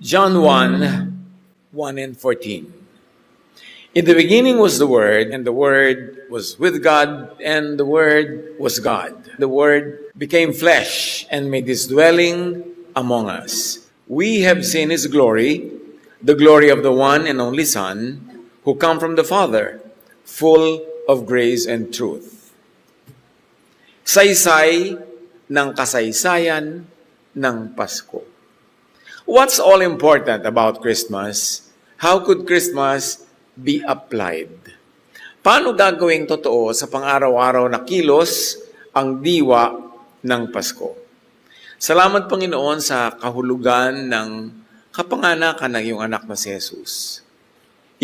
John 1, 1 and 14. In the beginning was the Word, and the Word was with God, and the Word was God. The Word became flesh and made His dwelling among us. We have seen His glory, the glory of the one and only Son, who come from the Father, full of grace and truth. Saysay ng kasaysayan ng Pasko. What's all important about Christmas? How could Christmas be applied? Paano gagawing totoo sa pang-araw-araw na kilos ang diwa ng Pasko? Salamat Panginoon sa kahulugan ng kapanganakan ng iyong anak na si Jesus.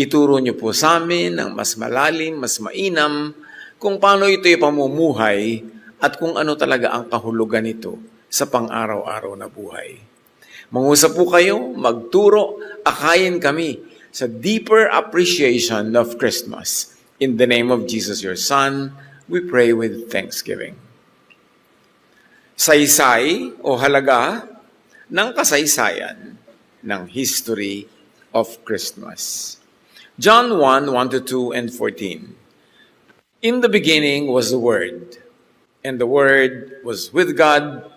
Ituro niyo po sa amin ng mas malalim, mas mainam kung paano ito'y pamumuhay at kung ano talaga ang kahulugan nito sa pang-araw-araw na buhay. Mangusap po kayo, magturo, akayin kami sa deeper appreciation of Christmas. In the name of Jesus, your Son, we pray with thanksgiving. Saysay o halaga ng kasaysayan ng history of Christmas. John 1, 1-2 and 14. In the beginning was the Word, and the Word was with God,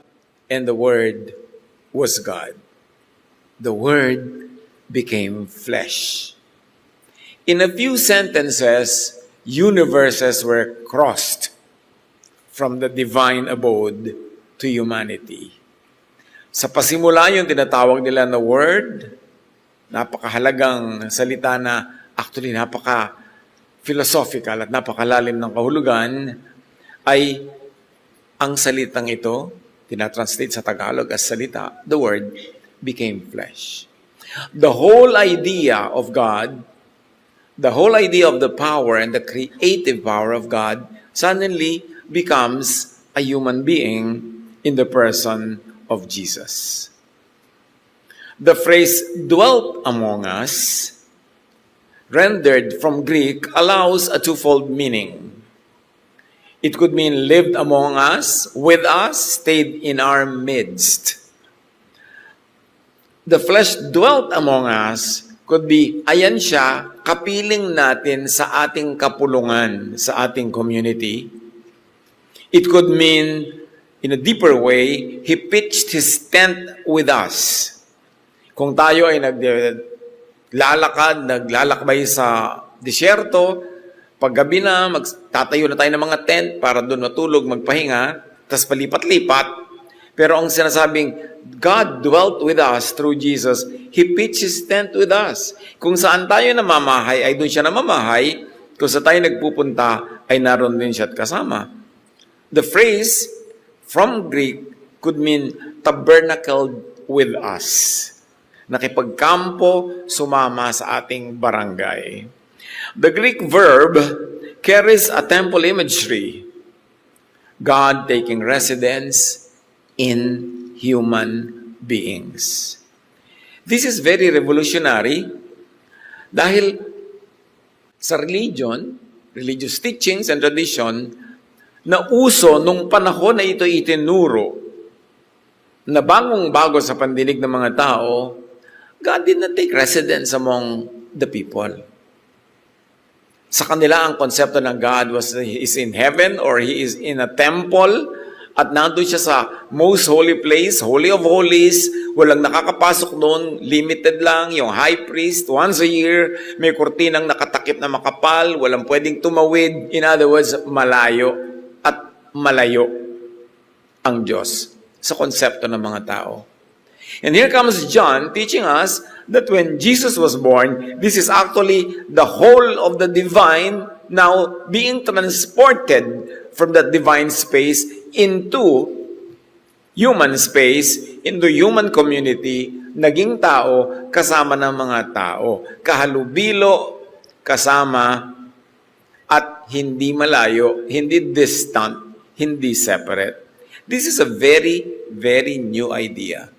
and the Word was God. The Word became flesh. In a few sentences, universes were crossed from the divine abode to humanity. Sa pasimula yung tinatawag nila na Word, napakahalagang salita na actually napaka-philosophical at napakalalim ng kahulugan, ay ang salitang ito, tinatranslate sa Tagalog as salita, the Word became flesh. The whole idea of God, the whole idea of the power and the creative power of God suddenly becomes a human being in the person of Jesus. The phrase dwelt among us, rendered from Greek, allows a twofold meaning. It could mean lived among us, with us, stayed in our midst. The flesh dwelt among us could be, ayan siya, kapiling natin sa ating kapulungan, sa ating community. It could mean, in a deeper way, He pitched His tent with us. Kung tayo ay naglalakbay sa disyerto, paggabi na, magtatayo na tayo ng mga tent para doon matulog, magpahinga, tapos palipat-lipat. Pero ang sinasabing, God dwelt with us through Jesus. He pitched His tent with us. Kung saan tayo namamahay, ay doon siya namamahay. Kung saan tayo nagpupunta, ay naroon din siya at kasama. The phrase from Greek could mean tabernacled with us. Nakipagkampo, sumama sa ating barangay. The Greek verb carries a temple imagery. God taking residence in human beings. This is very revolutionary dahil sa religious teachings and tradition, na uso nung panahon na ito itinuro, na bagong-bago sa pandinig ng mga tao, God did not take residence among the people. Sa kanila, ang konsepto ng God is in heaven or He is in a temple at nandun siya sa most holy place, Holy of Holies, walang nakakapasok doon, limited lang, yung high priest, once a year, may kurtinang nakatakip na makapal, walang pwedeng tumawid, in other words, malayo at malayo ang Diyos sa konsepto ng mga tao. And here comes John teaching us that when Jesus was born, this is actually the whole of the divine now being transported from that divine space into human space, into human community, naging tao, kasama ng mga tao. Kahalubilo, kasama, at hindi malayo, hindi distant, hindi separate. This is a very, very new idea.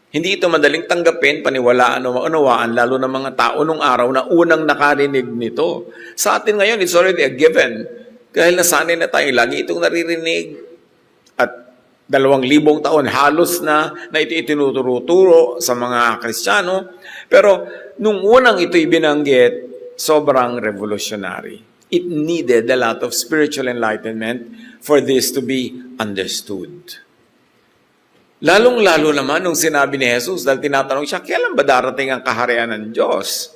Hindi ito madaling tanggapin, paniwalaan o maunawaan, lalo ng mga tao nung araw na unang nakarinig nito. Sa atin ngayon, it's already a given. Dahil nasanay na tayo, lagi itong naririnig. At 2,000 taon halos na ito itinuturo sa mga Kristiyano. Pero nung unang ito'y binanggit, sobrang revolutionary. It needed a lot of spiritual enlightenment for this to be understood. Lalong-lalo naman nung sinabi ni Jesus, dahil tinatanong siya, kailan ba darating ang kaharian ng Diyos?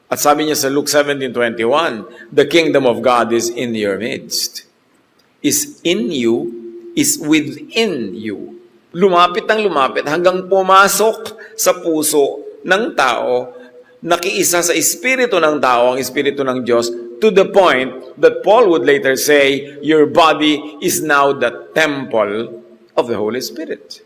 At sabi niya sa Luke 17:21, the kingdom of God is in your midst. Is in you, is within you. Lumapit ang lumapit hanggang pumasok sa puso ng tao, nakiisa sa espiritu ng tao, ang espiritu ng Diyos, to the point that Paul would later say, your body is now the temple of the Holy Spirit.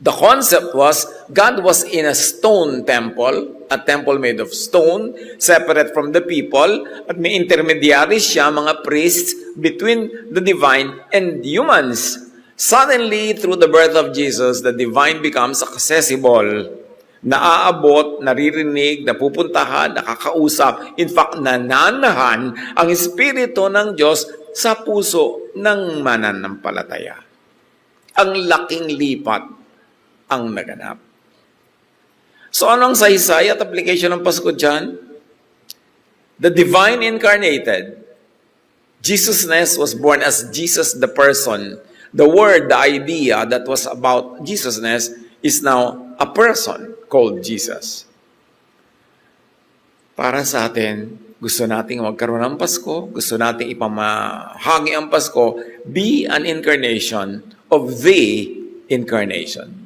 The concept was, God was in a stone temple, a temple made of stone, separate from the people, at may intermediaries siya, mga priests, between the divine and humans. Suddenly, through the birth of Jesus, the divine becomes accessible. Naaabot, naririnig, napupuntahan, nakakausap, in fact, nananahan ang espiritu ng Diyos sa puso ng mananampalataya. Ang laking lipat ang naganap. So anong saysay at application ng Pasko dyan? The divine incarnated. Jesusness was born as Jesus the person. The word, the idea that was about Jesusness is now a person called Jesus. Para sa atin, gusto nating magkaroon ng Pasko, gusto nating ipamahagi ang Pasko, be an incarnation of the incarnation.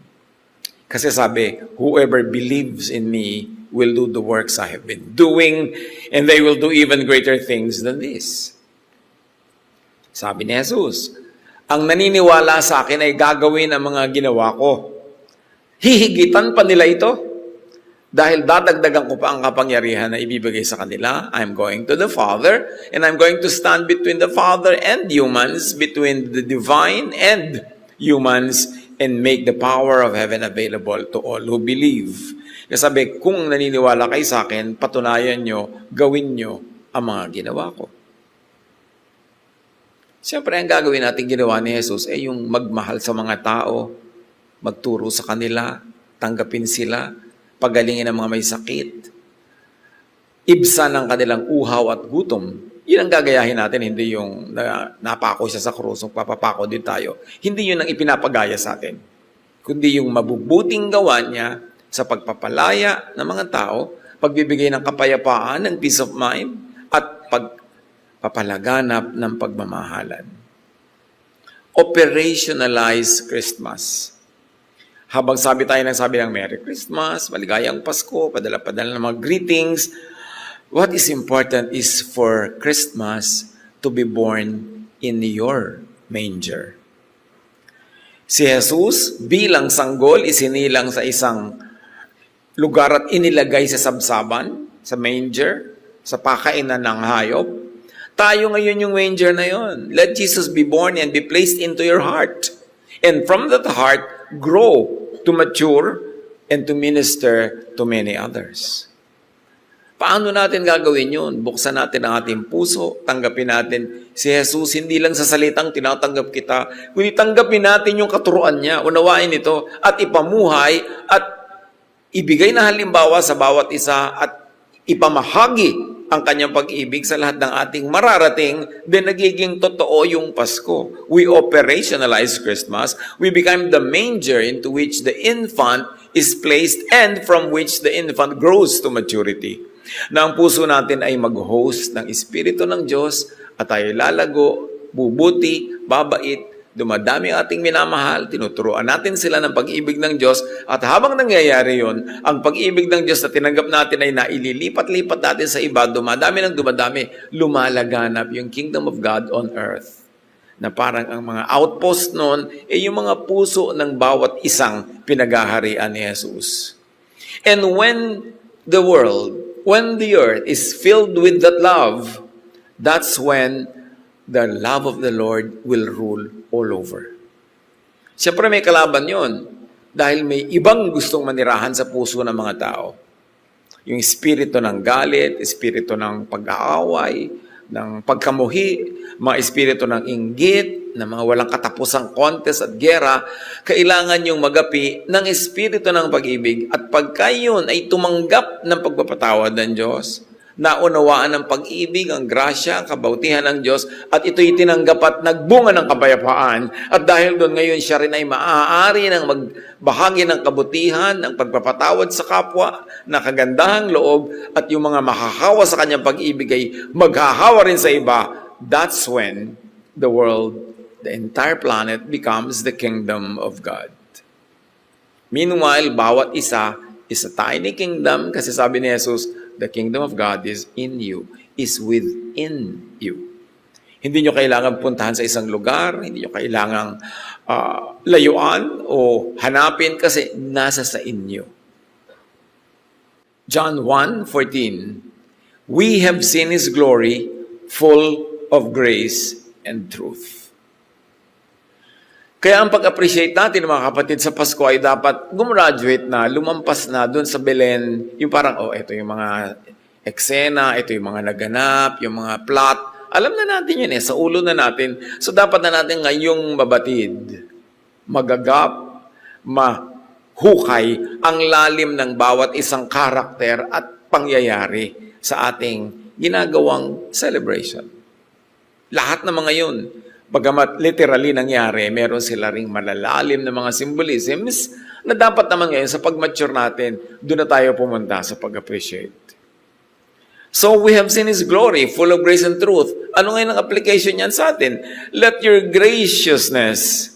Kasi sabi, whoever believes in me will do the works I have been doing, and they will do even greater things than this. Sabi ni Jesus, ang naniniwala sa akin ay gagawin ang mga ginawa ko. Hihigitan pa nila ito dahil dadagdagan ko pa ang kapangyarihan na ibibigay sa kanila. I'm going to the Father, and I'm going to stand between the Father and humans, between the divine and humans, and make the power of heaven available to all who believe. Kasi sabi, kung naniniwala kayo sa akin, patunayan nyo, gawin nyo ang mga ginawa ko. Siyempre, ang gagawin natin ginawa ni Jesus ay yung magmahal sa mga tao, magturo sa kanila, tanggapin sila, pagalingin ang mga may sakit, ibsan ang kanilang uhaw at gutom. Yun ang gagayahin natin, hindi yung napako siya sa krus, papapako din tayo. Hindi yun ang ipinapagaya sa atin. Kundi yung mabubuting gawa niya sa pagpapalaya ng mga tao, pagbibigay ng kapayapaan, ng peace of mind, at pagpapalaganap ng pagmamahalan. Operationalize Christmas. Habang sabi ng Merry Christmas, maligayang Pasko, padala-padala ng mga greetings, what is important is for Christmas to be born in your manger. Si Jesus, bilang sanggol, isinilang sa isang lugar at inilagay sa sabsaban, sa manger, sa pakainan ng hayop. Tayo ngayon yung manger na yon. Let Jesus be born and be placed into your heart. And from that heart, grow to mature and to minister to many others. Paano natin gagawin yun? Buksan natin ang ating puso, tanggapin natin si Jesus, hindi lang sa salitang tinatanggap kita, kundi tanggapin natin yung katuruan niya, unawain ito, at ipamuhay, at ibigay na halimbawa sa bawat isa, at ipamahagi ang kanyang pag-ibig sa lahat ng ating mararating, then nagiging totoo yung Pasko. We operationalize Christmas. We become the manger into which the infant is placed and from which the infant grows to maturity. Na ang puso natin ay mag-host ng Espiritu ng Diyos at tayo lalago, bubuti, babait, dumadami ang ating minamahal, tinuturuan natin sila ng pag-ibig ng Diyos at habang nangyayari yon, ang pag-ibig ng Diyos na tinanggap natin ay naililipat-lipat natin sa iba, dumadami, lumalaganap yung kingdom of God on earth. Na parang ang mga outpost noon ay yung mga puso ng bawat isang pinagaharian ni Jesus. And when the earth is filled with that love, that's when the love of the Lord will rule all over. Siyempre may kalaban yon dahil may ibang gustong manirahan sa puso ng mga tao. Yung espiritu ng galit, espiritu ng pag-aaway, ng pagkamuhi, mga espiritu ng inggit, ng mga walang katapusang contest at gera, kailangan yung magapi ng espiritu ng pag-ibig. At pagka yun ay tumanggap ng pagpapatawad ng Diyos, naunawaan ng pag-ibig, ang grasya, ang kabautihan ng Diyos, at ito'y tinanggap at nagbunga ng kapayapaan. At dahil doon ngayon siya rin ay maaari ng magbahagi ng kabutihan, ng pagpapatawad sa kapwa, na kagandahang loob, at yung mga makahawa sa kanyang pag-ibig ay maghahawa rin sa iba. That's when the world, the entire planet becomes the kingdom of God. Meanwhile, bawat isa is a tiny kingdom kasi sabi ni Jesus, the kingdom of God is in you, is within you. Hindi nyo kailangan puntahan sa isang lugar, hindi nyo kailangan layuan o hanapin kasi nasa sa inyo. John 1:14, we have seen His glory, full of grace and truth. Kaya ang pag-appreciate natin mga kapatid sa Pasko ay dapat gumraduate na, lumampas na doon sa Belen, yung parang, ito yung mga eksena, ito yung mga naganap, yung mga plot. Alam na natin yun sa ulo na natin. So dapat na natin ngayong mabatid, magagap, mahukay ang lalim ng bawat isang karakter at pangyayari sa ating ginagawang celebration. Lahat ng mga yun, bagamat literally nangyari, meron sila ring malalalim na mga symbolisms na dapat naman ngayon sa pag-mature natin, doon na tayo pumunta sa pag-appreciate. So we have seen His glory, full of grace and truth. Ano ngayon ang application niyan sa atin? Let your graciousness,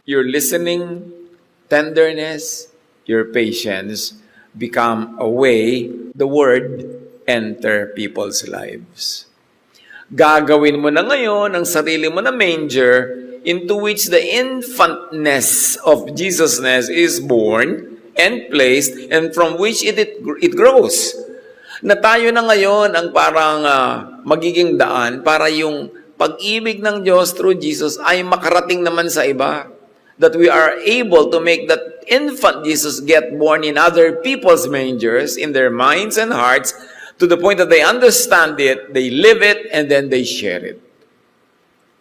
your listening, tenderness, your patience become a way the Word enter people's lives. Gagawin mo na ngayon ang sarili mo na manger into which the infantness of Jesusness is born and placed and from which it grows. Na tayo na ngayon ang parang magiging daan para yung pag-ibig ng Diyos through Jesus ay makarating naman sa iba. That we are able to make that infant Jesus get born in other people's mangers, in their minds and hearts, to the point that they understand it, they live it, and then they share it.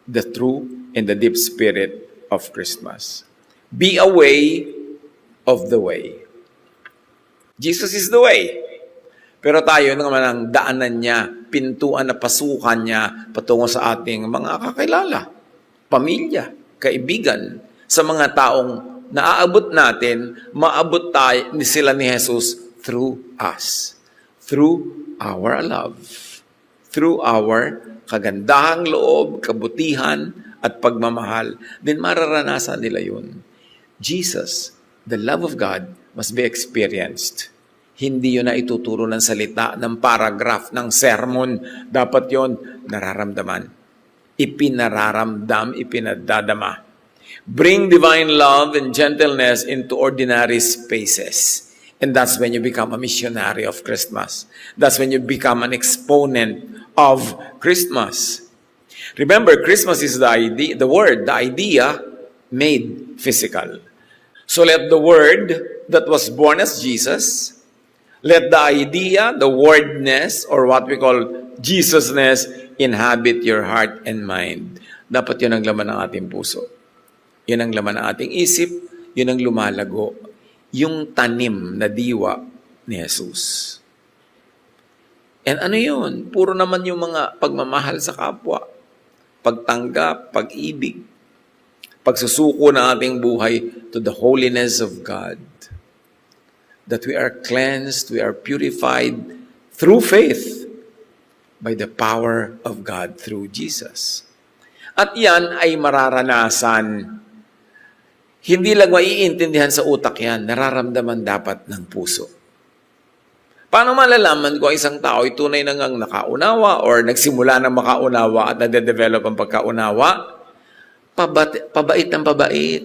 The true and the deep spirit of Christmas. Be a way of the way. Jesus is the way. Pero tayo naman ang daanan niya, pintuan na pasukan niya patungo sa ating mga kakilala, pamilya, kaibigan, sa mga taong naaabot natin, maabot tayo sila ni Jesus through us. Through our love, through our kagandahang loob, kabutihan, at pagmamahal, then mararanasan nila yun. Jesus, the love of God, must be experienced. Hindi yun na ituturo ng salita, ng paragraph, ng sermon. Dapat yun nararamdaman. Ipinararamdam, ipinadadama. Bring divine love and gentleness into ordinary spaces. And that's when you become a missionary of Christmas. That's when you become an exponent of Christmas. Remember, Christmas is the idea made physical. So let the Word that was born as Jesus, let the idea, the wordness, or what we call Jesusness, inhabit your heart and mind. Dapat yun ang laman ng ating puso. Yun ang laman ng ating isip, yun ang lumalago. Yung tanim na diwa ni Jesus. And ano yun? Puro naman yung mga pagmamahal sa kapwa, pagtanggap, pag-ibig, pagsusuko ng ating buhay to the holiness of God. That we are cleansed, we are purified through faith by the power of God through Jesus. At yan ay mararanasan. Hindi lang maiintindihan sa utak yan, nararamdaman dapat ng puso. Paano malalaman kung isang tao ay tunay na ngang nakaunawa or nagsimula na makaunawa at nade-develop ang pagkaunawa? Pabait ng pabait.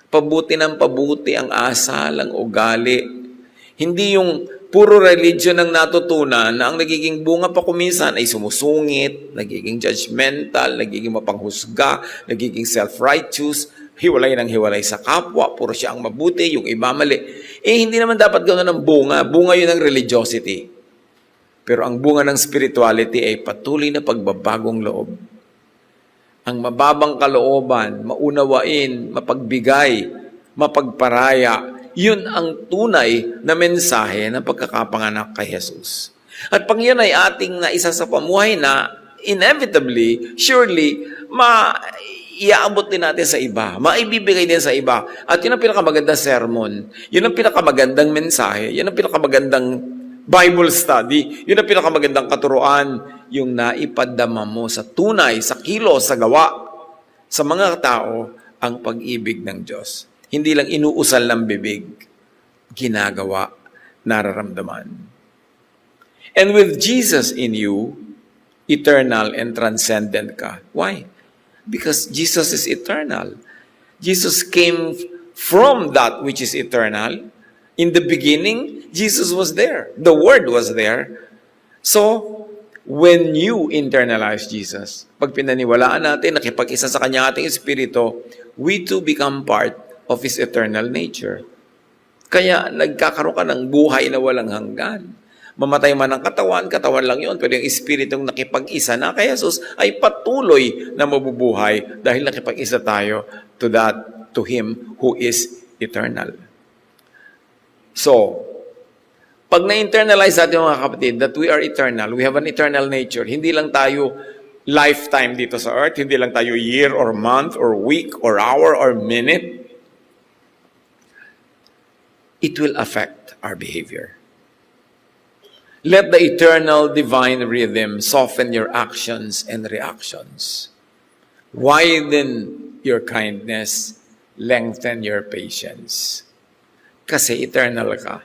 Pabuti ng pabuti ang asal, ang ugali. Hindi yung puro religion ang natutunan na ang nagiging bunga pa kuminsan ay sumusungit, nagiging judgmental, nagiging mapanghusga, nagiging self-righteous, hiwalay ng hiwalay sa kapwa, puro siya ang mabuti, yung iba mali. Hindi naman dapat gano'n ng bunga. Bunga yun ng religiosity. Pero ang bunga ng spirituality ay patuloy na pagbabagong loob. Ang mababang kalooban, maunawain, mapagbigay, mapagparaya, yun ang tunay na mensahe ng pagkakapanganak kay Jesus. At pag yun ay ating naisa sa pamuhay na, inevitably, surely, iaabot din natin sa iba, maibibigay din sa iba. At yun ang pinakamagandang sermon, yun ang pinakamagandang mensahe, yun ang pinakamagandang Bible study, yun ang pinakamagandang katuruan, yung naipadama mo sa tunay, sa kilos, sa gawa, sa mga tao, ang pag-ibig ng Diyos. Hindi lang inuusal ng bibig, ginagawa, nararamdaman. And with Jesus in you, eternal and transcendent ka. Why? Because Jesus is eternal. Jesus came from that which is eternal. In the beginning, Jesus was there. The Word was there. So, when you internalize Jesus, pag pinaniwalaan natin, nakipag-isa sa Kanya ating Espiritu, we too become part of His eternal nature. Kaya nagkakaroon ka ng buhay na walang hanggan. Mamatay man ang katawan, katawan lang yun. Pero yung Espiritong nakipag-isa na kay Jesus ay patuloy na mabubuhay dahil nakipag-isa tayo to Him who is eternal. So, pag na-internalize natin mga kapatid that we are eternal, we have an eternal nature, hindi lang tayo lifetime dito sa earth, hindi lang tayo year or month or week or hour or minute, it will affect our behavior. Let the eternal divine rhythm soften your actions and reactions. Widen your kindness, lengthen your patience. Kasi eternal ka.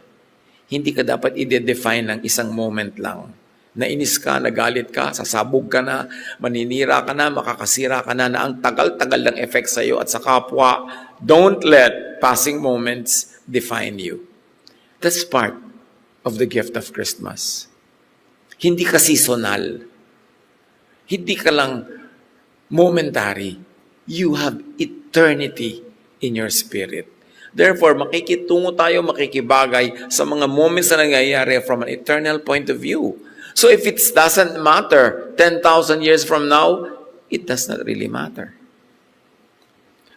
Hindi ka dapat i-define ng isang moment lang. Nainis ka, nagalit ka, sasabog ka na, maninira ka na, makakasira ka na ang tagal-tagal ng effect sa iyo at sa kapwa. Don't let passing moments define you. That's part of the gift of Christmas. Hindi ka seasonal. Hindi ka lang momentary. You have eternity in your spirit. Therefore, makikitungo tayo, makikibagay sa mga moments na nangyayari from an eternal point of view. So if it doesn't matter 10,000 years from now, it does not really matter.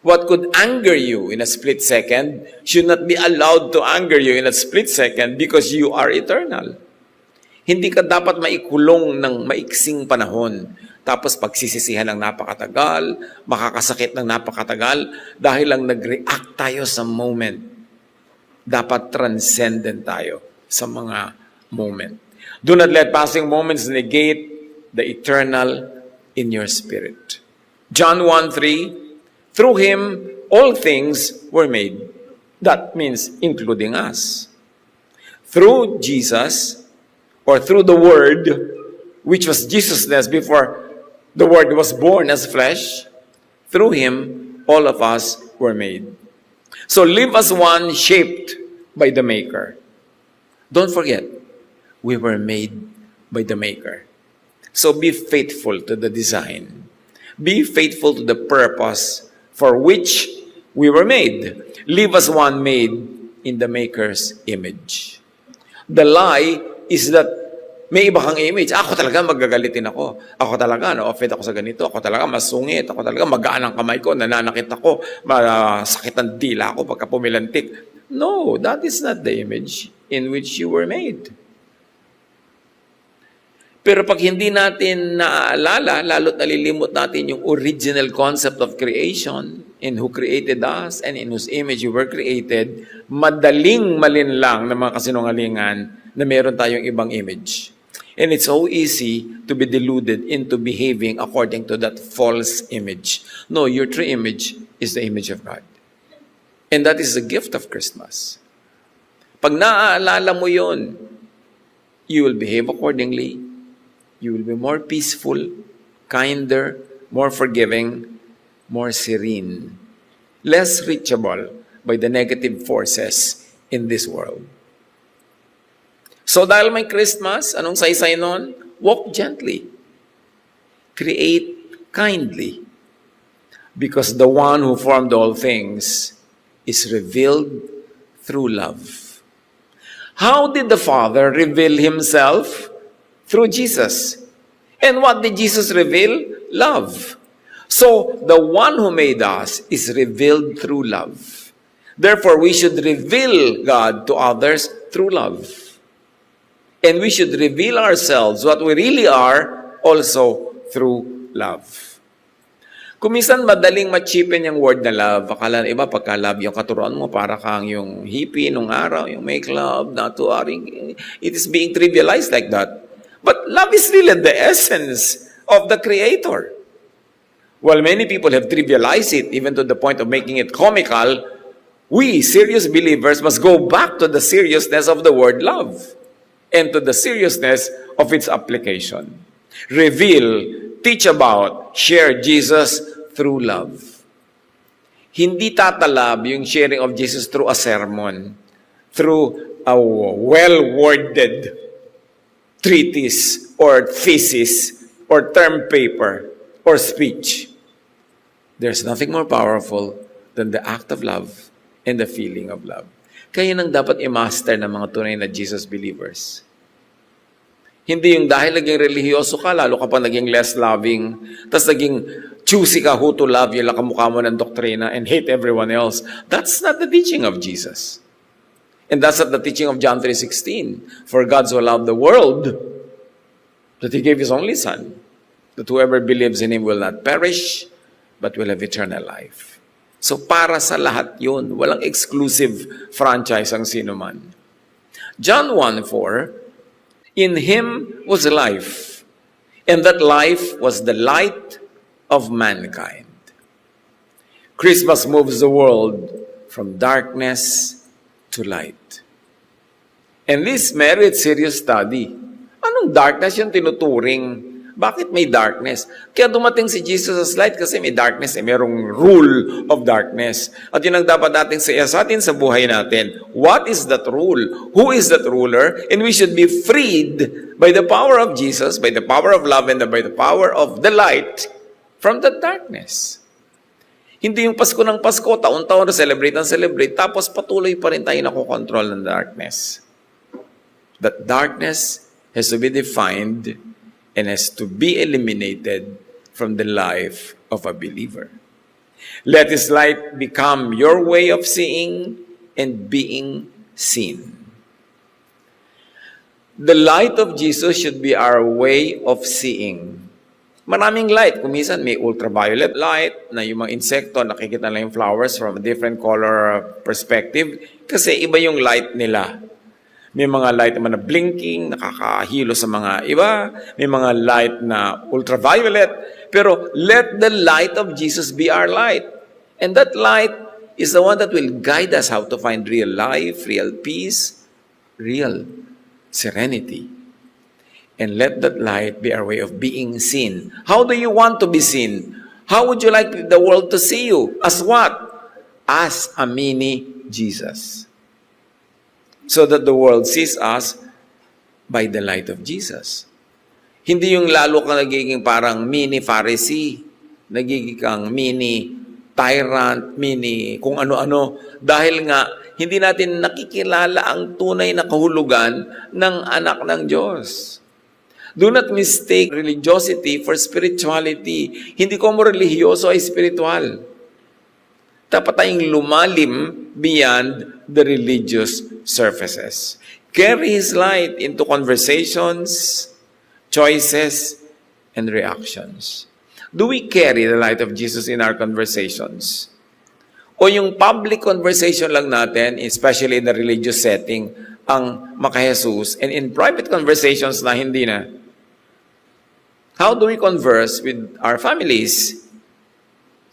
What could anger you in a split second should not be allowed to anger you in a split second because you are eternal. Hindi ka dapat maikulong ng maiksing panahon. Tapos pagsisisihan ng napakatagal, makakasakit ng napakatagal dahil lang nag-react tayo sa moment. Dapat transcendent tayo sa mga moment. Do not let passing moments negate the eternal in your spirit. John 1:3, through Him, all things were made. That means including us. Through Jesus, or through the Word, which was Jesusness before the Word was born as flesh, through Him, all of us were made. So live as one shaped by the Maker. Don't forget, we were made by the Maker. So be faithful to the design. Be faithful to the purpose for which we were made. Live as one made in the Maker's image. The lie is that may iba kang image. Ako talaga magagalitin ako. Ako talaga na-offend ako sa ganito. Ako talaga masungit. Ako talaga magaan ang kamay ko. Nananakit ako. Masakit ang dila ako pagka pumilantik. No, that is not the image in which you were made. Pero pag hindi natin naaalala, lalo't nalilimot natin yung original concept of creation, in who created us and in whose image you were created, madaling malinlang ng mga kasinungalingan na meron tayong ibang image. And it's so easy to be deluded into behaving according to that false image. No, your true image is the image of God. And that is the gift of Christmas. Pag naaalala mo yun, you will behave accordingly. You will be more peaceful, kinder, more forgiving, more serene, less reachable by the negative forces in this world. So dahil may Christmas, anong saysay nun? Walk gently. Create kindly. Because the one who formed all things is revealed through love. How did the Father reveal Himself? through Jesus. And what did Jesus reveal? Love. So, the one who made us is revealed through love. Therefore, we should reveal God to others through love. And we should reveal ourselves, what we really are, also through love. Kuminsan madaling ma-cheapen yung word na love. Akala na iba, pagka love yung katuruan mo, para kang yung hippie nung araw, yung make love, not to worry. It is being trivialized like that. But love is really the essence of the Creator. While many people have trivialized it, even to the point of making it comical, we, serious believers, must go back to the seriousness of the word love and to the seriousness of its application. Reveal, teach about, share Jesus through love. Hindi tatalab yung sharing of Jesus through a sermon, through a well-worded treatise or thesis or term paper or speech. There's nothing more powerful than the act of love and the feeling of love. Kaya nang dapat i-master ng mga tunay na Jesus believers. Hindi yung dahil naging relihiyoso ka, lalo ka pa naging less loving, tas naging choosy ka who to love, yung kamukha mo ng doktrina and hate everyone else. That's not the teaching of Jesus. And that's not the teaching of John 3:16. For God so loved the world that He gave His only Son, that whoever believes in Him will not perish, but will have eternal life. So para sa lahat yun, walang exclusive franchise ang sino man. John 1:4, in Him was life, and that life was the light of mankind. Christmas moves the world from darkness to light. And this merits serious study. Anong darkness yung tinuturing? Bakit may darkness? Kaya dumating si Jesus as light kasi may darkness, merong rule of darkness. At yun ang dapat natin sa atin sa buhay natin. What is that rule? Who is that ruler? And we should be freed by the power of Jesus, by the power of love, and by the power of the light from the darkness. Hindi yung Pasko ng Pasko, taon-taon na celebrate, tapos patuloy pa rin tayo nakokontrol ng darkness. That darkness has to be defined and has to be eliminated from the life of a believer. Let His light become your way of seeing and being seen. The light of Jesus should be our way of seeing. Maraming light. Kung minsan may ultraviolet light na yung mga insekto, nakikita lang yung flowers from a different color perspective kasi iba yung light nila. May mga light naman na blinking, nakakahilo sa mga iba. May mga light na ultraviolet. Pero let the light of Jesus be our light. And that light is the one that will guide us how to find real life, real peace, real serenity. And let that light be our way of being seen. How do you want to be seen? How would you like the world to see you? As what? As a mini Jesus. So that the world sees us by the light of Jesus. Hindi yung lalo kang nagiging parang mini Pharisee, nagiging kang mini tyrant, mini kung ano-ano. Dahil nga, hindi natin nakikilala ang tunay na kahulugan ng anak ng Diyos. Do not mistake religiosity for spirituality. Hindi ko mo religyoso ay spiritual. Dapat tayong lumalim beyond the religious surfaces. Carry His light into conversations, choices, and reactions. Do we carry the light of Jesus in our conversations? O yung public conversation lang natin, especially in the religious setting, ang maka-Jesus, and in private conversations na hindi na? How do we converse with our families,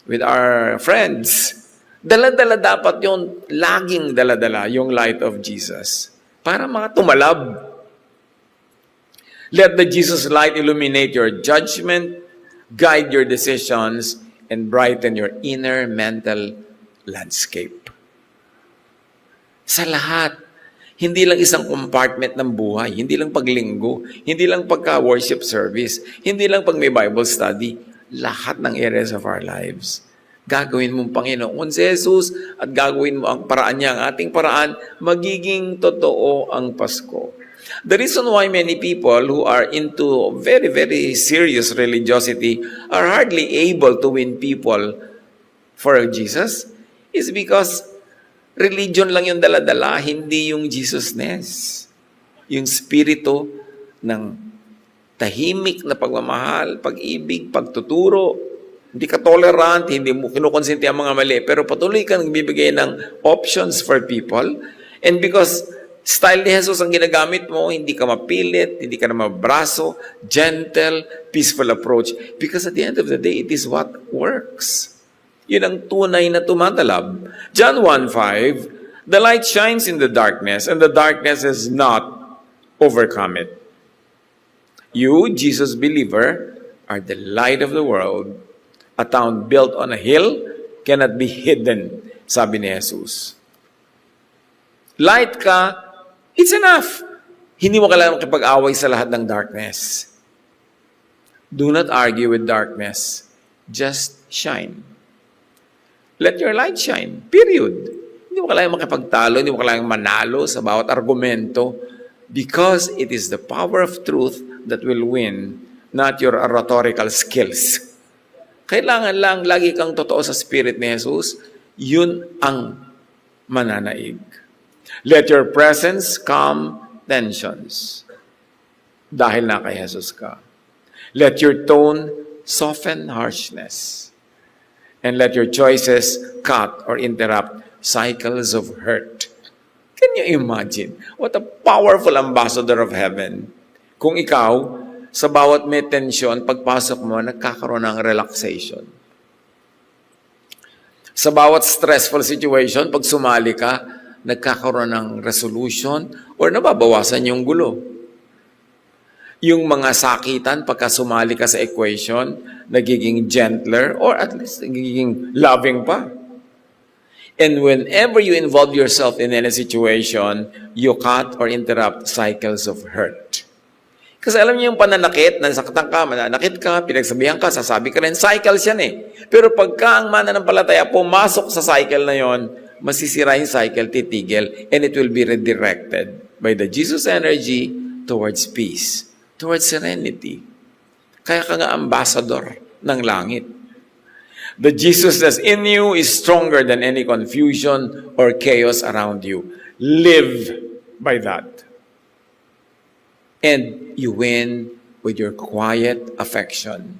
with our friends? Dala-dala dapat yung laging dala-dala yung light of Jesus para mga tumalab. Let the Jesus light illuminate your judgment, guide your decisions, and brighten your inner mental landscape. Sa lahat, hindi lang isang compartment ng buhay, hindi lang paglinggo, hindi lang pagka-worship service, hindi lang pag may Bible study, lahat ng areas of our lives. Gagawin mong Panginoon si Jesus at gagawin mo ang paraan niya, ang ating paraan, magiging totoo ang Pasko. The reason why many people who are into very, very serious religiosity are hardly able to win people for Jesus is because religion lang yung dala-dala, hindi yung Jesusness. Yung spirito ng tahimik na pagmamahal, pag-ibig, pagtuturo. Hindi ka tolerant, hindi mo kinukonsinti ang mga mali, pero patuloy kang nagbibigay ng options for people. And because style ni Jesus ang ginagamit mo, hindi ka mapilit, hindi ka na mabraso, gentle, peaceful approach. Because at the end of the day, it is what works. Yun ang tunay na tumatalab. John 1:5, the light shines in the darkness, and the darkness has not overcome it. You, Jesus believer, are the light of the world. A town built on a hill cannot be hidden, sabi ni Jesus. Light ka, it's enough. Hindi mo kailangan makipag-away sa lahat ng darkness. Do not argue with darkness. Just shine. Let your light shine. Period. Hindi mo kailangan makipagtalo, hindi mo kailangan manalo sa bawat argumento because it is the power of truth that will win, not your oratorical skills. Kailangan lang lagi kang totoo sa spirit ni Jesus, yun ang mananaig. Let your presence calm tensions. Dahil na kay Jesus ka. Let your tone soften harshness. And let your choices cut or interrupt cycles of hurt. Can you imagine? What a powerful ambassador of heaven. Kung ikaw, sa bawat may tensyon, pagpasok mo, nagkakaroon ng relaxation. Sa bawat stressful situation, pag sumali ka, nagkakaroon ng resolution or nababawasan yung gulo. Yung mga sakitan, pagka sumali ka sa equation, nagiging gentler or at least nagiging loving pa. And whenever you involve yourself in any situation, you cut or interrupt cycles of hurt. Kasi alam niyo yung pananakit, nasaktan ka, mananakit ka, pinagsabihan ka, sasabi ka rin, cycles yan eh. Pero pagka ang mananampalataya pumasok sa cycle na yon, masisira yung cycle, titigil, and it will be redirected by the Jesus energy towards peace, towards serenity. Kaya ka nga ambassador ng langit. The Jesus that's in you is stronger than any confusion or chaos around you. Live by that. And you win with your quiet affection.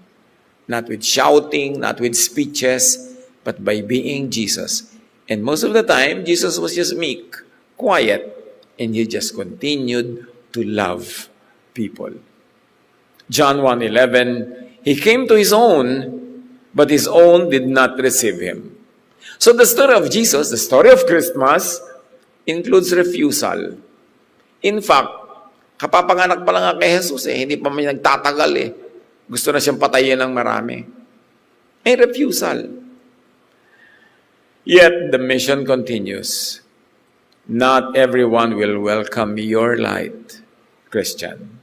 Not with shouting, not with speeches, but by being Jesus. And most of the time, Jesus was just meek, quiet, and he just continued to love people. John 1:11, he came to his own, but his own did not receive him. So the story of Jesus, the story of Christmas, includes refusal. In fact, kapapanganak pa lang nga kay Jesus hindi pa may nagtatagal Gusto na siyang patayin ng marami. May refusal. Yet the mission continues. Not everyone will welcome your light, Christian,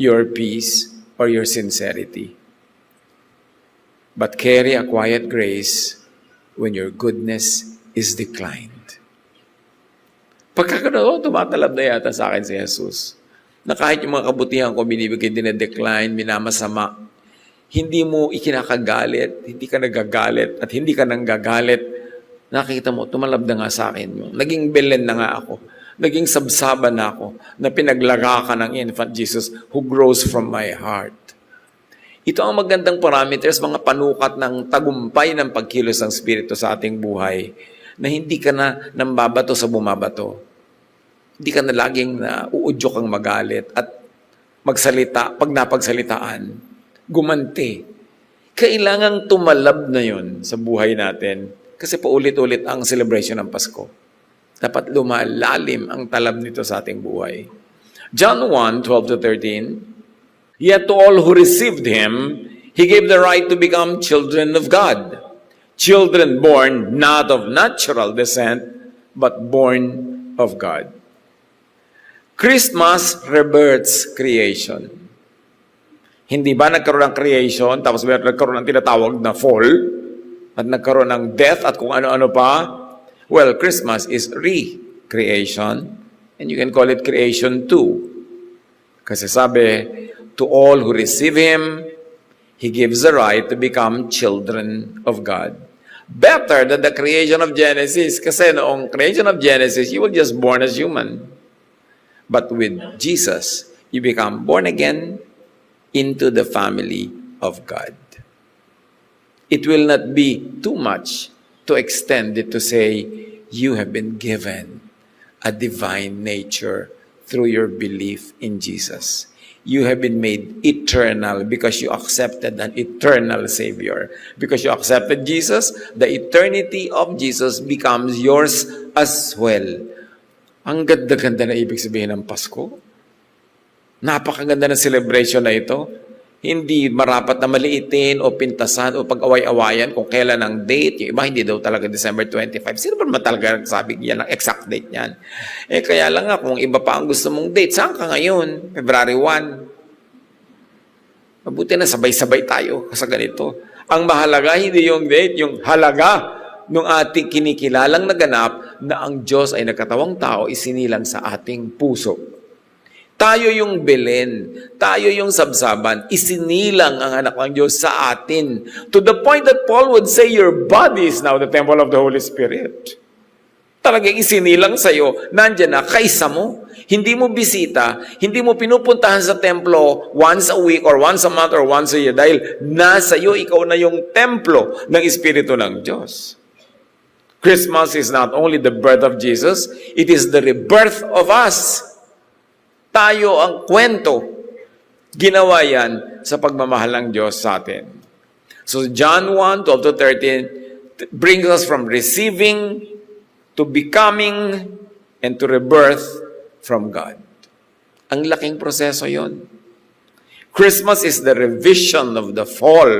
your peace, or your sincerity. But carry a quiet grace when your goodness is declined. Pagkakanoon, tumatalab na yata sa akin si Jesus. Na kahit yung mga kabutihan ko binibigay, dinedecline, minamasama, hindi mo ikinakagalit, hindi ka nagagalit, at hindi ka nanggagalit, nakikita mo, tumalab na nga sa akin. Naging Belen na nga ako. Naging sabsaban na ako, na pinaglaga ka ng infant Jesus who grows from my heart. Ito ang magandang parameters, mga panukat ng tagumpay ng pagkilos ng Espiritu sa ating buhay, na hindi ka na nambabato sa bumabato. Hindi ka na laging uudyok kang magalit at magsalita, pag napagsalitaan, gumanti. Kailangang tumalab na yun sa buhay natin kasi paulit-ulit ang celebration ng Pasko. Dapat lumalalim ang talab nito sa ating buhay. John 1:12-13, yet to all who received him, he gave the right to become children of God. Children born not of natural descent, but born of God. Christmas rebirths creation. Hindi ba nagkaroon ng creation, tapos nagkaroon ng tinatawag na fall, at nagkaroon ng death, at kung ano-ano pa? Well, Christmas is re-creation, and you can call it creation too. Kasi sabi, to all who receive Him, He gives the right to become children of God. Better than the creation of Genesis. Kasi noong creation of Genesis, you were just born as human. But with Jesus, you become born again into the family of God. It will not be too much to extend it to say, you have been given a divine nature through your belief in Jesus. You have been made eternal because you accepted an eternal Savior. Because you accepted Jesus, the eternity of Jesus becomes yours as well. Ang ganda-ganda na ibig sabihin ng Pasko. Napakaganda ng celebration na ito. Hindi marapat na maliitin o pintasan o pag-away-awayan kung kailan ang date. Yung iba, hindi daw talaga December 25. Sino ba naman talaga nagsabi yan ang exact date niyan? Kaya lang nga, kung iba pa ang gusto mong date, saan ka ngayon? February 1. Mabuti na sabay-sabay tayo sa ganito. Ang mahalaga, hindi yung date, yung halaga nung ating kinikilalang naganap na ang Diyos ay nagkatawang tao, isinilang sa ating puso. Tayo yung Belen, tayo yung sabsaban, isinilang ang anak ng Diyos sa atin. To the point that Paul would say, your body is now the temple of the Holy Spirit. Talagang isinilang sa'yo, nandyan na, kaisa mo. Hindi mo bisita, hindi mo pinupuntahan sa templo once a week or once a month or once a year dahil nasa iyo, ikaw na yung templo ng Espiritu ng Diyos. Christmas is not only the birth of Jesus, it is the rebirth of us. Tayo ang kwento. Ginawa yan sa pagmamahal ng Diyos sa atin. So John 1:12-13 brings us from receiving to becoming and to rebirth from God. Ang laking proseso yon. Christmas is the revision of the fall,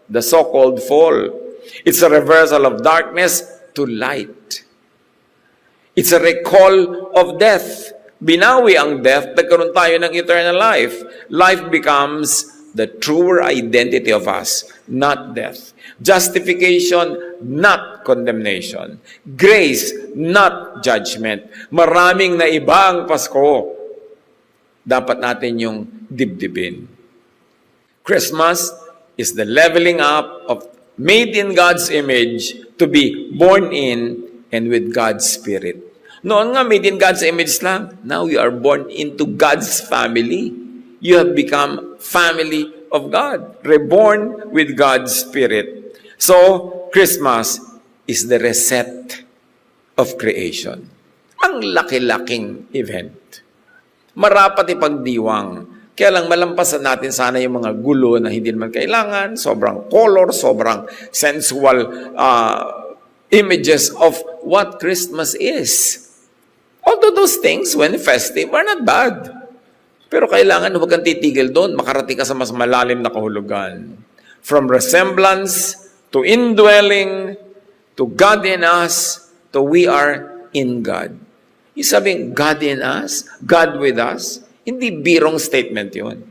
the so-called fall. It's a reversal of darkness to light. It's a recall of death. Binawi ang death, nagkaroon tayo ng eternal life. Life becomes the truer identity of us, not death. Justification, not condemnation. Grace, not judgment. Maraming na iba ang Pasko. Dapat natin yung dibdibin. Christmas is the leveling up of made in God's image to be born in and with God's Spirit. Noon nga, made in God's image lang. Now you are born into God's family. You have become family of God. Reborn with God's Spirit. So, Christmas is the reset of creation. Ang laki-laking event. Marapat ipagdiwang. Kaya lang malampasan natin sana yung mga gulo na hindi naman kailangan. Sobrang color, sobrang sensual images of what Christmas is. Although those things, when festive, are not bad. Pero kailangan huwag kang titigil doon, makarating ka sa mas malalim na kahulugan. From resemblance to indwelling, to God in us, to we are in God. Yung sabing, God in us, God with us, hindi birong statement yun.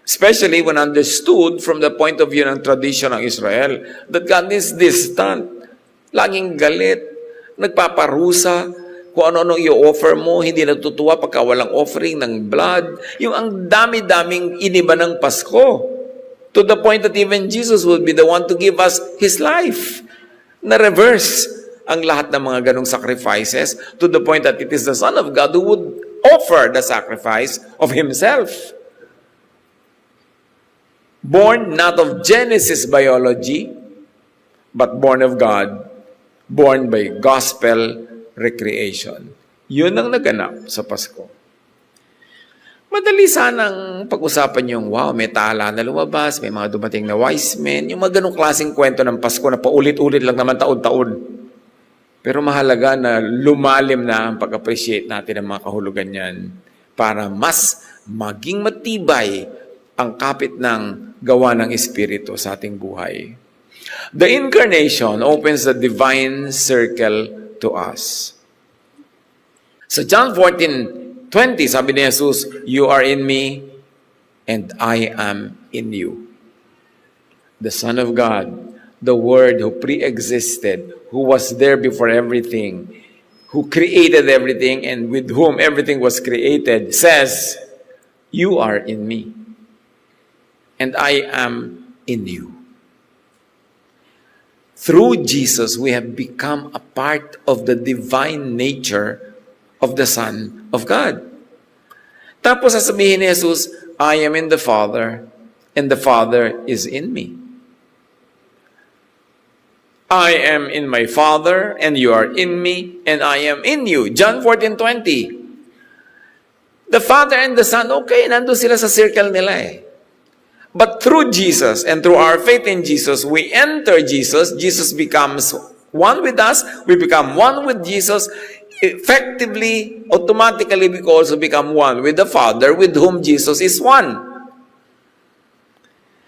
Especially when understood from the point of view ng tradition ng Israel, that God is distant, laging galit, nagpaparusa, kung ano-ano i-offer mo, hindi natutuwa pagka walang offering ng blood. Yung ang dami-daming iniba ng Pasko. To the point that even Jesus would be the one to give us His life. Na-reverse ang lahat ng mga ganong sacrifices to the point that it is the Son of God who would offer the sacrifice of Himself. Born not of Genesis biology, but born of God, born by gospel recreation. Yun ang naganap sa Pasko. Madali sanang pag-usapan yung, wow, may tala na lumabas, may mga dumating na wise men, yung mga ganong klaseng kwento ng Pasko na paulit-ulit lang naman taon-taon. Pero mahalaga na lumalim na ang pag-appreciate natin ng mga kahulugan yan para mas maging matibay ang kapit ng gawa ng Espiritu sa ating buhay. The Incarnation opens the divine circle to us. Sa John 14:20, sabi ni Jesus, you are in me and I am in you. The Son of God, the Word who pre-existed, who was there before everything, who created everything and with whom everything was created, says, "You are in me, and I am in you." Through Jesus, we have become a part of the divine nature of the Son of God. Tapos sasabihin ni Jesus, "I am in the Father, and the Father is in me. I am in my Father, and you are in me, and I am in you." John 14:20. The Father and the Son, okay, nandun sila sa circle nila eh. But through Jesus and through our faith in Jesus, we enter Jesus. Jesus becomes one with us. We become one with Jesus. Effectively, automatically, we also become one with the Father, with whom Jesus is one.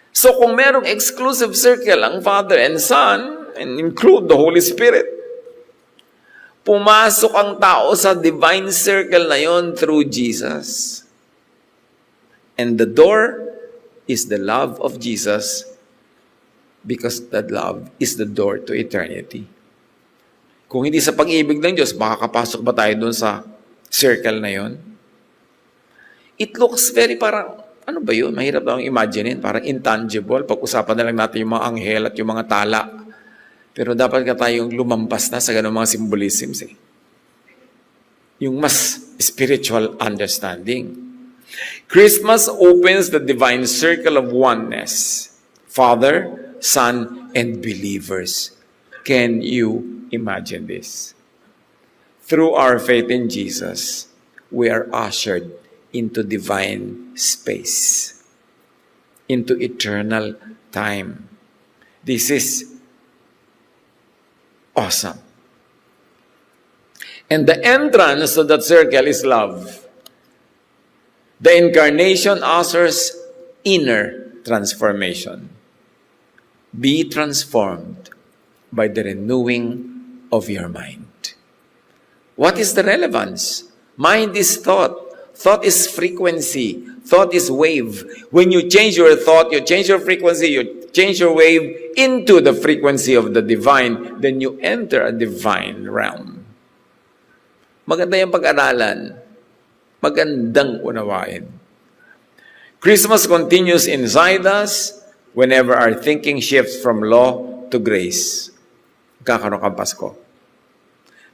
So kung merong exclusive circle ang Father and Son, and include the Holy Spirit, pumasok ang tao sa divine circle na yon through Jesus. And the door is the love of Jesus, because that love is the door to eternity. Kung hindi sa pag-ibig ng Diyos, makakapasok ba tayo dun sa circle na yon? It looks very parang, ano ba yun? Mahirap lang imaginein, parang intangible. Pag-usapan na lang natin yung mga anghel at yung mga tala. Pero dapat ka tayong lumampas na sa ganung mga symbolisms eh. Yung mas spiritual understanding. Christmas opens the divine circle of oneness. Father, Son, and believers. Can you imagine this? Through our faith in Jesus, we are ushered into divine space, into eternal time. This is awesome. And the entrance to that circle is love. The incarnation ushers inner transformation. Be transformed by the renewing of your mind. What is the relevance? Mind is thought. Thought is frequency. Thought is wave. When you change your thought, you change your frequency, you change your wave into the frequency of the divine, then you enter a divine realm. Maganda yung pag-aralan. Magandang unawain. Christmas continues inside us whenever our thinking shifts from law to grace. Kakaroon kang Pasko.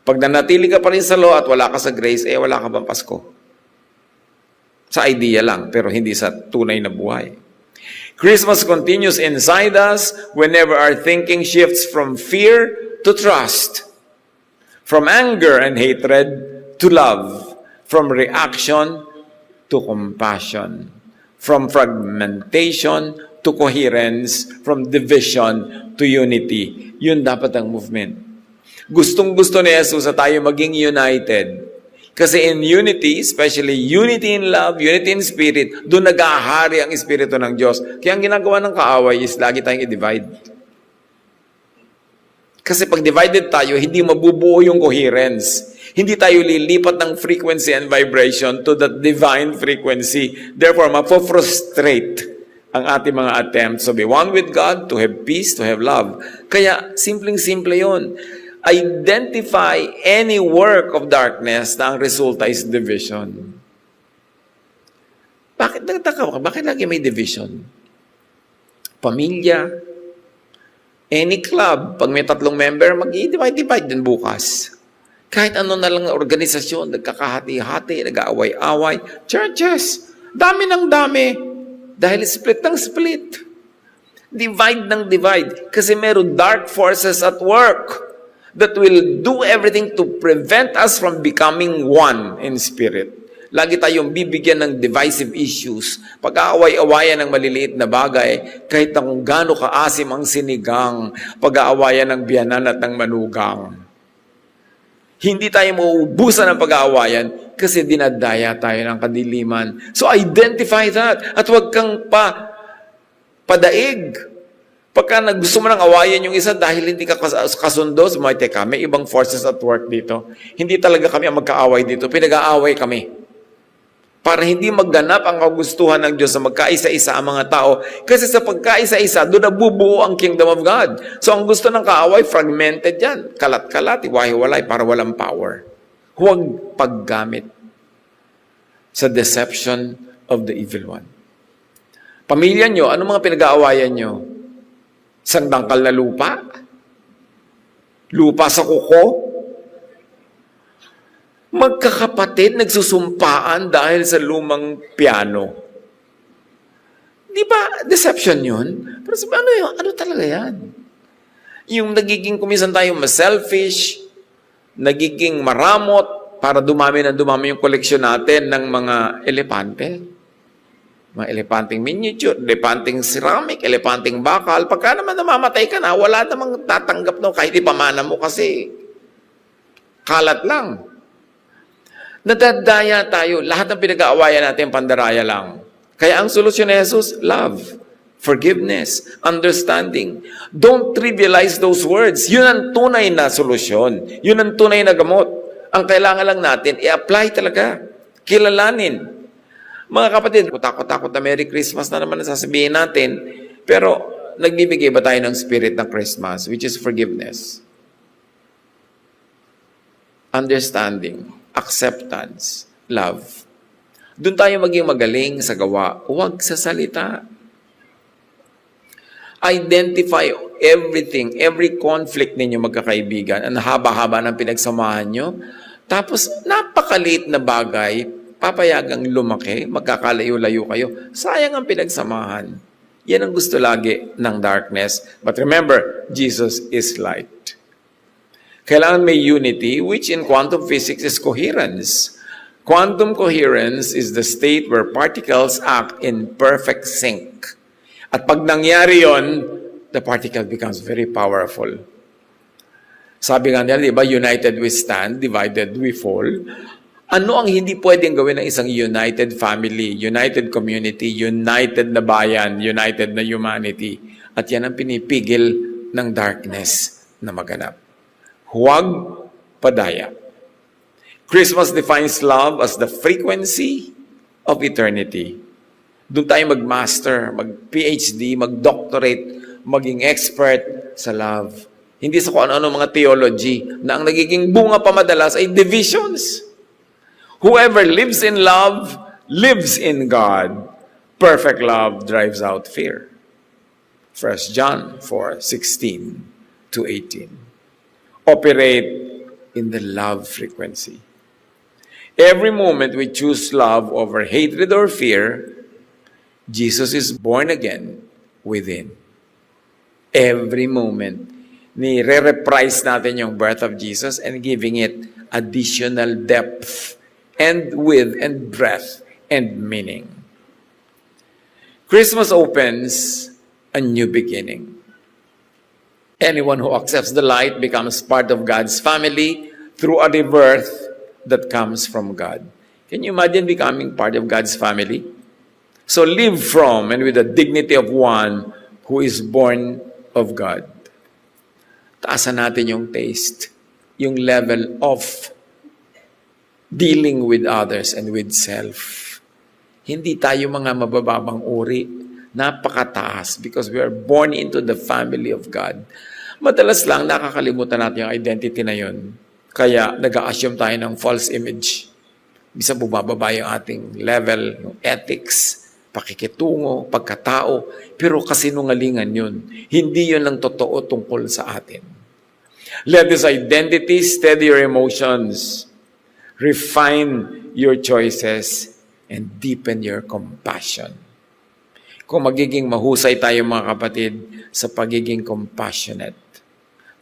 Pag nanatili ka pa rin sa law at wala ka sa grace, wala ka bang Pasko? Sa idea lang, pero hindi sa tunay na buhay. Christmas continues inside us whenever our thinking shifts from fear to trust, from anger and hatred to love, from reaction to compassion, from fragmentation to coherence, from division to unity. Yun dapat ang movement. Gustong-gusto ni Jesus na tayo maging united. Kasi in unity, especially unity in love, unity in spirit, doon nag-ahari ang Espiritu ng Diyos. Kaya ang ginagawa ng kaaway is lagi tayong i-divide. Kasi pag divided tayo, hindi mabubuo yung coherence. Hindi tayo lilipat ng frequency and vibration to the divine frequency. Therefore, mapofrustrate ang ating mga attempts to be one with God, to have peace, to have love. Kaya, simpleng-simple yun. Identify any work of darkness na ang resulta is division. Bakit nagtaka ka? Bakit lagi may division? Pamilya, any club, pag may 3 member, mag-divide din bukas. Kahit ano na lang organisasyon, nagkakahati-hati, nag-aaway-away, churches, dami ng dami. Dahil split ng split. Divide ng divide. Kasi meron dark forces at work that will do everything to prevent us from becoming one in spirit. Lagi tayong bibigyan ng divisive issues. Pag-aaway-awayan ng maliliit na bagay, kahit na kung gaano kaasim ang sinigang, pag-aawayan ng biyanan at ng manugang. Hindi tayo mauubusan ng pag-aawayan kasi dinadaya tayo ng kadiliman. So identify that at huwag kang padaig. Pagka gusto mo nang awayan yung isa dahil hindi ka kasundo, teka, may ibang forces at work dito. Hindi talaga kami ang magkaaway dito. Pinag-aaway kami. Para hindi magganap ang kagustuhan ng Diyos na magkaisa-isa ang mga tao. Kasi sa pagkaisa-isa, doon nabubuo ang kingdom of God. So ang gusto ng kaaway, fragmented yan. Kalat-kalat, iwahiwalay para walang power. Huwag paggamit sa deception of the evil one. Pamilya nyo, ano mga pinag-aawayan nyo? Isang dangkal na lupa? Lupa sa kuko? Magkakapatid nagsusumpaan dahil sa lumang piano. Di ba, deception yun? Pero sabi, ano yun? Ano talaga yan? Yung nagiging, kumisan tayo selfish, nagiging maramot, para dumami yung koleksyon natin ng mga elepante. Mga elepanting miniature, elepanting ceramic, elepanting bakal. Pagka naman namamatay ka na, wala namang tatanggap no, kahit ipamana mo kasi kalat lang. Nadadaya tayo. Lahat ng pinag-aawayan natin, pandaraya lang. Kaya ang solusyon ni Jesus, love, forgiveness, understanding. Don't trivialize those words. Yun ang tunay na solusyon. Yun ang tunay na gamot. Ang kailangan lang natin, i-apply talaga. Kilalanin. Mga kapatid, takot-takot na Merry Christmas na naman nasasabihin natin. Pero, nagbibigay ba tayo ng spirit ng Christmas, which is forgiveness? Understanding. Acceptance, love. Doon tayo maging magaling sa gawa, huwag sa salita. Identify everything, every conflict ninyo magkakaibigan, ang haba-haba ng pinagsamahan nyo, tapos napakaliit na bagay, papayagang lumaki, magkakalayo-layo kayo, sayang ang pinagsamahan. Yan ang gusto lagi ng darkness. But remember, Jesus is light. Kailangan may unity, which in quantum physics is coherence. Quantum coherence is the state where particles act in perfect sync. At pag nangyari yon, the particle becomes very powerful. Sabi nga nila, di ba, united we stand, divided we fall. Ano ang hindi pwedeng gawin ng isang united family, united community, united na bayan, united na humanity? At yan ang pinipigil ng darkness na maganap. Huwag padaya. Christmas defines love as the frequency of eternity. Doon tayo mag-master, mag-PhD, mag-doctorate, maging expert sa love. Hindi sa kung ano-ano mga theology na ang nagiging bunga pa madalas ay divisions. Whoever lives in love, lives in God. Perfect love drives out fear. 1 John 4:16 to 18. Operate in the love frequency. Every moment we choose love over hatred or fear, Jesus is born again within. Every moment, nire-reprise natin yung birth of Jesus and giving it additional depth and width and breadth and meaning. Christmas opens a new beginning. Anyone who accepts the light becomes part of God's family through a rebirth that comes from God. Can you imagine becoming part of God's family? So live from and with the dignity of one who is born of God. Taasan natin yung taste, yung level of dealing with others and with self. Hindi tayo mga mabababang uri. Napakataas because we are born into the family of God. Madalas lang nakakalimutan natin yung identity na yun. Kaya nag-a-assume tayo ng false image. Bisa bumababa yung ating level, yung ethics, pakikitungo, pagkatao. Pero kasinungalingan yun. Hindi yun ang totoo tungkol sa atin. Let this identity steady your emotions, refine your choices, and deepen your compassion. Kung magiging mahusay tayo mga kapatid sa pagiging compassionate,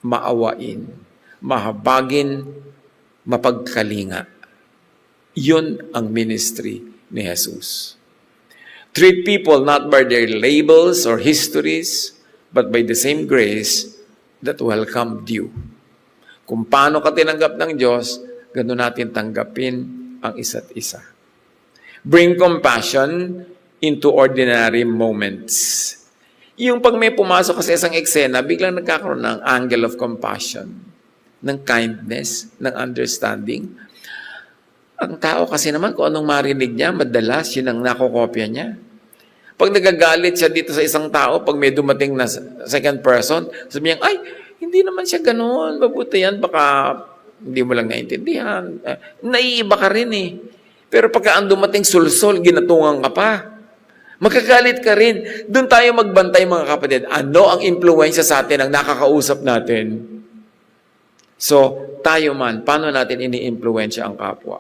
maawain, mahabagin, mapagkalinga. Yun ang ministry ni Jesus. Treat people not by their labels or histories, but by the same grace that welcomed you. Kung paano ka tinanggap ng Diyos, ganoon natin tanggapin ang isa't isa. Bring compassion into ordinary moments. Yung pag may pumasok ka sa isang eksena, biglang nagkakaroon ng angle of compassion, ng kindness, ng understanding. Ang tao kasi naman, kung anong marinig niya, madalas yun ang nakokopya niya. Pag nagagalit siya dito sa isang tao, pag may dumating na second person, sabi niya, ay, hindi naman siya ganoon, mabuti yan, baka hindi mo lang naintindihan. Naiiba ka rin eh. Pero pagka ang dumating sulsol, ginatungan ka pa. Magkagalit ka rin. Doon tayo magbantay mga kapatid. Ano ang impluensya sa atin ang nakakausap natin? So, tayo man, paano natin ini-impluensya ang kapwa?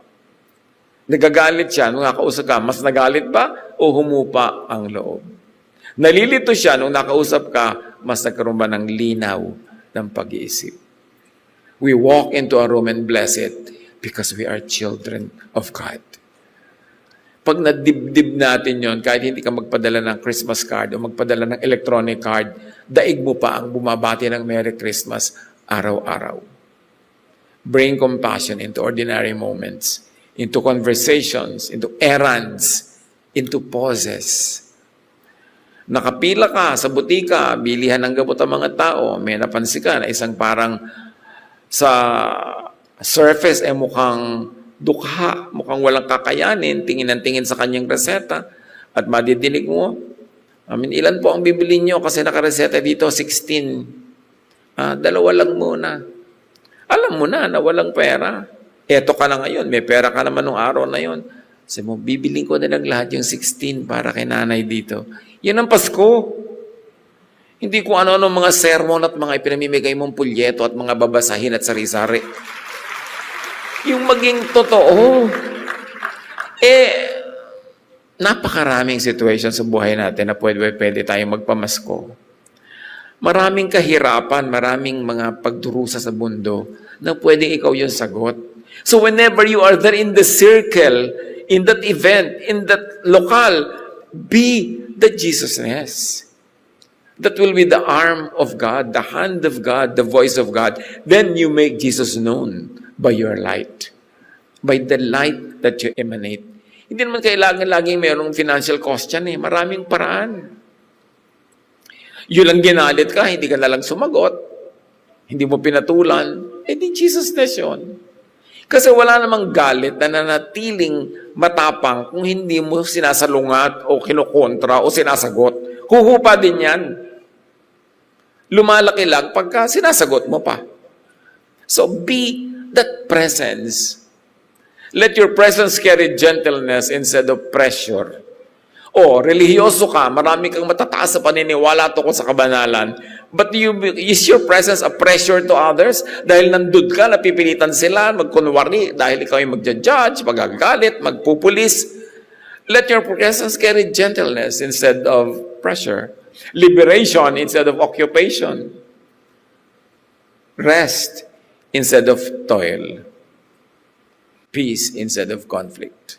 Nagagalit siya, nung nakausap ka, mas nagalit ba o humupa ang loob? Nalilito siya, nung nakausap ka, mas nagkaroon ba ng linaw ng pag-iisip? We walk into a room and bless it because we are children of God. Pag nadibdib natin yon, kahit hindi ka magpadala ng Christmas card o magpadala ng electronic card, daig mo pa ang bumabati ng Merry Christmas araw-araw. Bring compassion into ordinary moments, into conversations, into errands, into pauses. Nakapila ka sa butika, bilihan ng gamot ang mga tao, may napansin ka na isang parang sa surface ay mukhang dukha, mukhang walang kakayanin, tingin ng tingin sa kanyang reseta, at madidinig mo, ilan po ang bibili nyo kasi nakareseta dito, 16. Dalawa lang muna. Alam mo na walang pera. Eto ka na ngayon, may pera ka naman nung araw na yon. Sabi mo, bibiling ko na lang lahat yung 16 para kay nanay dito. Yan ang Pasko. Hindi ko ano-ano mga sermon at mga ipinamimigay mong pulyeto at mga babasahin at sari-sari. Yung maging totoo. Napakaraming situation sa buhay natin na pwede tayong magpamasko. Maraming kahirapan, maraming mga pagdurusa sa mundo na pwedeng ikaw yung sagot. So whenever you are there in the circle, in that event, in that local, be the Jesusness. That will be the arm of God, the hand of God, the voice of God. Then you make Jesus known by your light. By the light that you emanate. Hindi naman kailangan laging mayroong financial cost yan eh. Maraming paraan. Yun lang ginalit ka, hindi ka nalang sumagot. Hindi mo pinatulan. Di Jesusness yun. Kasi wala namang galit na nanatiling matapang kung hindi mo sinasalungat o kinukontra o sinasagot. Huhupa din yan. Lumalaki lang pagka sinasagot mo pa. So be that presence. Let your presence carry gentleness instead of pressure. O, relihiyoso ka, marami kang matataas sa paniniwala tungkol sa kabanalan. But is your presence a pressure to others? Dahil nandun ka, napipilitan sila, magkunwari, dahil ikaw ay magja-judge, magagalit, magpupulis. Let your presence carry gentleness instead of pressure. Liberation instead of occupation. Rest instead of toil. Peace instead of conflict.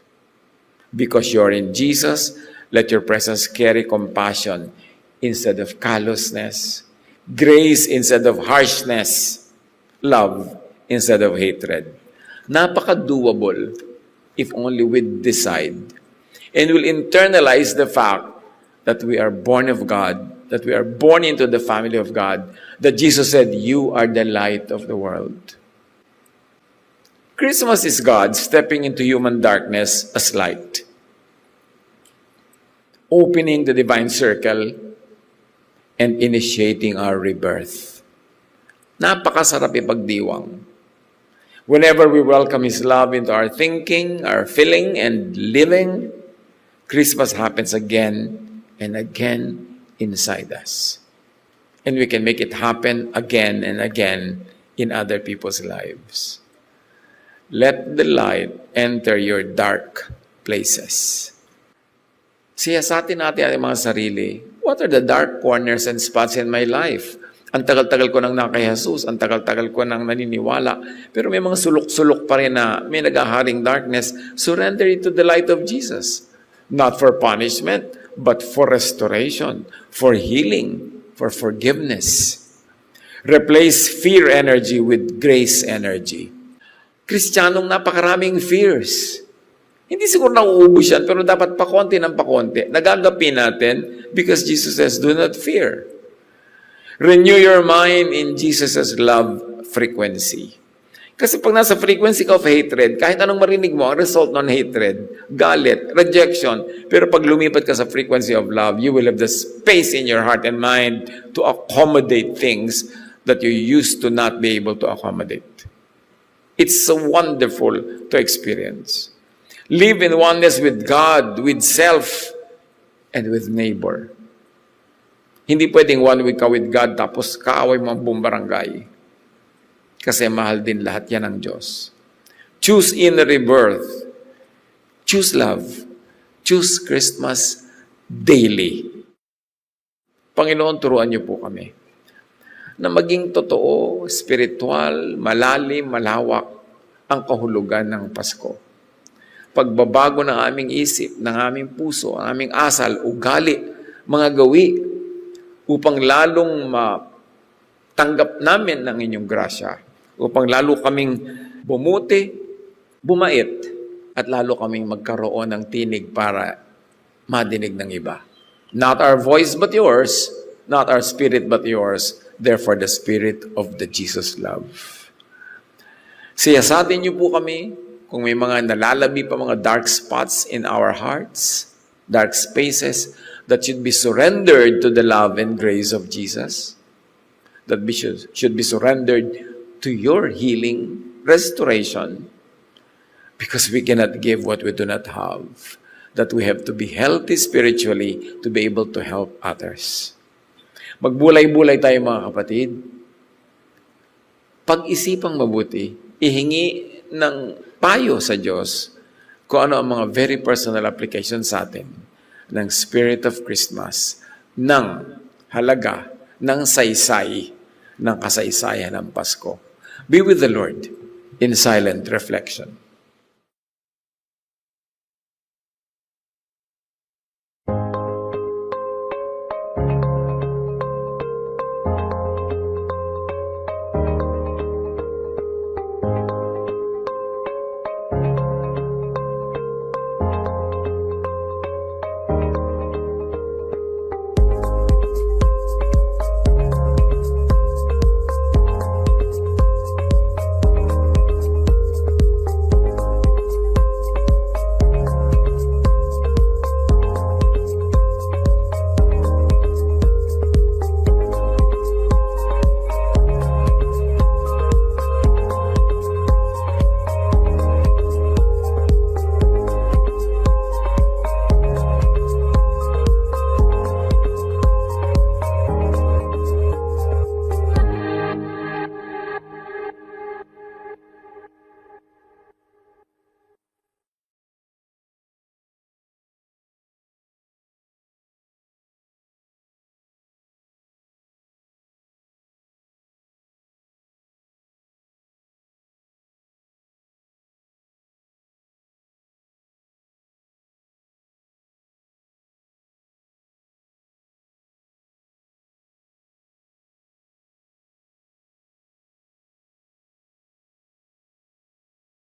Because you're in Jesus, let your presence carry compassion instead of callousness, grace instead of harshness, love instead of hatred. Napaka-doable if only we decide and will internalize the fact that we are born of God, that we are born into the family of God, that Jesus said, "You are the light of the world." Christmas is God stepping into human darkness as light, opening the divine circle and initiating our rebirth. Napakasarap ipagdiwang. Whenever we welcome His love into our thinking, our feeling, and living, Christmas happens again and again inside us. And we can make it happen again and again in other people's lives. Let the light enter your dark places. Siyasatin natin ang mga sarili. What are the dark corners and spots in my life? Ang tagal-tagal ko nang nakay Jesus, ang tagal-tagal ko nang naniniwala, pero may mga sulok-sulok pa rin na may naghaharing darkness. Surrender it to the light of Jesus. Not for punishment, but for restoration, for healing, for forgiveness. Replace fear energy with grace energy. Kristiyanong napakaraming fears. Hindi siguro nauubos yan, pero dapat pakonti ng pakonti. Nagagapi natin because Jesus says, do not fear. Renew your mind in Jesus' love frequency. Kasi pag nasa frequency ka of hatred, kahit anong marinig mo, ang result ng hatred, galit, rejection. Pero pag lumipat ka sa frequency of love, you will have the space in your heart and mind to accommodate things that you used to not be able to accommodate. It's so wonderful to experience. Live in oneness with God, with self, and with neighbor. Hindi pwedeng one week ka with God tapos kaaway mo ang buong barangay. Kasi mahal din lahat yan ng Diyos. Choose inner rebirth. Choose love. Choose Christmas daily. Panginoon, turuan niyo po kami na maging totoo, spiritual, malalim, malawak ang kahulugan ng Pasko. Pagbabago ng aming isip, ng aming puso, ang aming asal, ugali, mga gawi, upang lalong matanggap namin ng inyong grasya, upang lalo kaming bumuti, bumait, at lalo kaming magkaroon ng tinig para madinig ng iba. Not our voice but yours, not our spirit but yours, therefore the spirit of the Jesus love. Siyasatin niyo po kami kung may mga nalalabi pa mga dark spots in our hearts, dark spaces that should be surrendered to the love and grace of Jesus, that should be surrendered to your healing, restoration, because we cannot give what we do not have, that we have to be healthy spiritually to be able to help others. Magbulay-bulay tayo mga kapatid. Pag-isipang mabuti, ihingi ng payo sa Diyos kung ano ang mga very personal application sa atin ng Spirit of Christmas, ng halaga, ng saysay, ng kasaysayan ng Pasko. Be with the Lord in silent reflection.